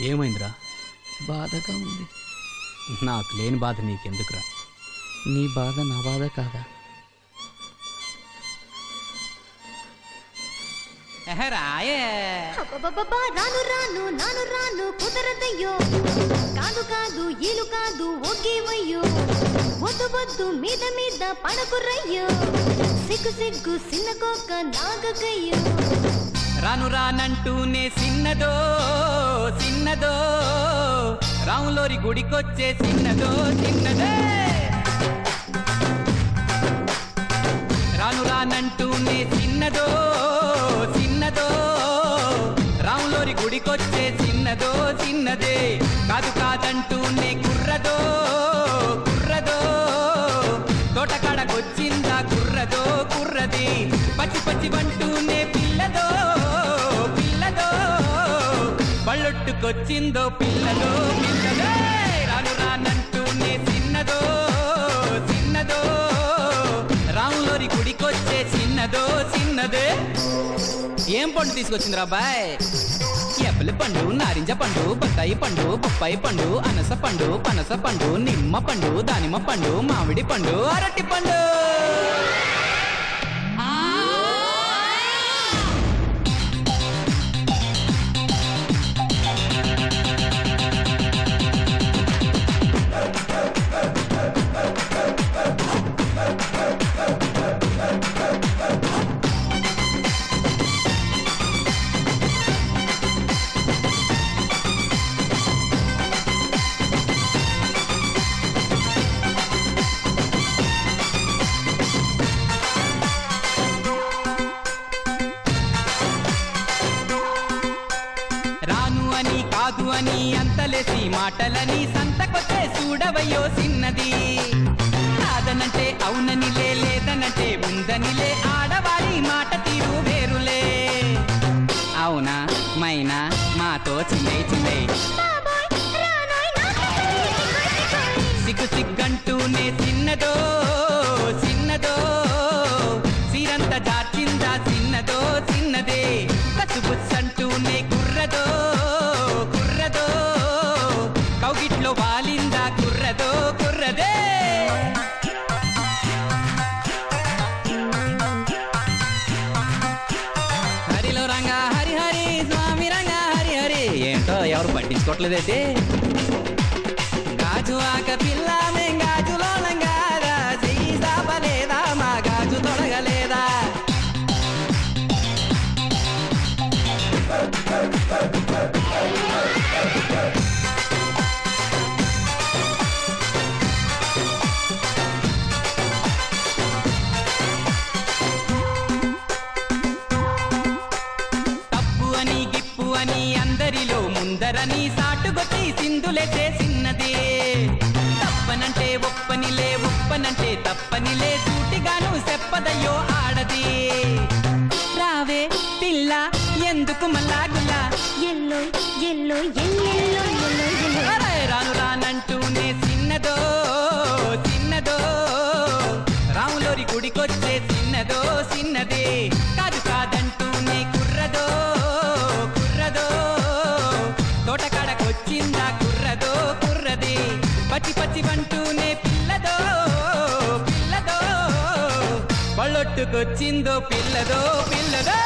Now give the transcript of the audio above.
ఏమైందిరా? బాధగా ఉంది. నాకు లేని బాధ నీకెందుకురా? నీ బాధ నా బాధ కాదా? రాను రాను నాను రాను కుదరదయ్యో, కాదు కాదు ఈలు కాదు ఒకేవయ్యో, వద్దు వద్దు మీద మీద పడకురయ్యో, సిగ్గు సిగ్గు సిన్నకోక నాగకయ్యో. రాను రానంటూనే సిన్నదో సిన్నదో, రాములోరి గుడికొచ్చే సిన్నదో చిన్నదే. రాను రానంటూనే సిన్నదో సిన్నదో, రాములోరి గుడికొచ్చే సిన్నదో చిన్నదే. కాదు కాదంటూనే కుర్రదో కుర్రదో, తోటకాడకొచ్చిందా కుర్రదో కుర్రది. పచ్చి పచ్చి బంటూనే పిల్లదో పిల్లదో, బళ్ళొట్టుకొచ్చిందో పిల్లదో పిల్లదే. రాను రానంటూనే సిన్నదో సిన్నదో, రాములోరి గుడికొచ్చే చిన్నదో చిన్నదే. ఏం పండు తీసుకొచ్చిందిరా బాయ్? ఎప్పలి పండు, నారింజ పండు, బత్తాయి పండు, బొప్పాయి పండు, అనస పండు, పనస పండు, నిమ్మ పండు, దానిమ్మ పండు, మామిడి పండు, అరటి పండు. కాదు అని అంతలేసి మాటలని సంతకొచ్చే చూడవయ్యో సిన్నది. కాదనంటే అవుననిలే, లేదనంటే ఉందనిలే, ఆడవాడి మాట తీరు వేరులే. అవునా మైనా మాతో చిల్లై చిల్లై, సిగ్గు సిగ్గంటూనే చిన్నదో చిన్నదో, సీరంత దాచిందా చిన్నదో చిన్నదే. కసుబుచ్చంటూనే కుర్రదో కుర్రదో, కౌగిట్లో వాలిందా కుర్రదో కుర్రదే. హరిలో రంగా హరి హరి, స్వామి రంగా హరి హరి. ఏంటో ఎవరు పట్టించుకోవట్లేదైతే. గాజు ఆక పిల్ల మేం గాజులో లంగారా, చెయ్యి సాపలేదా మా గాజు తొడగలేదా. తప్పు అని గిప్పు అని అందరిలో ముందరని సాటుగొచ్చి సింధులే చేసిన్నది. తప్పనంటే ఒప్పనిలే, ఒప్పనంటే తప్పనిలే, సూటిగాను చెప్పదయ్యో ఆడది. రావే పిల్ల ఎందుకు మల్లాగుల్లా, ఎల్లో ఎల్లో ఎల్లెల్లో ఎల్లో ఎల్లో. రాను రానంటూనే చిన్నదో చిన్నదో, రాములోరి గుడికొచ్చే చిన్నదో చిన్నదే. కాదు కాదంటూనే కుర్రదో కుర్రదో, తోటకాడకొచ్చిందా కుర్రదో కుర్రది. పచ్చి పచ్చి బంటూనే పిల్లదో పిల్లదో, బళ్ళొట్టుకొచ్చిందో పిల్లదో పిల్లదో.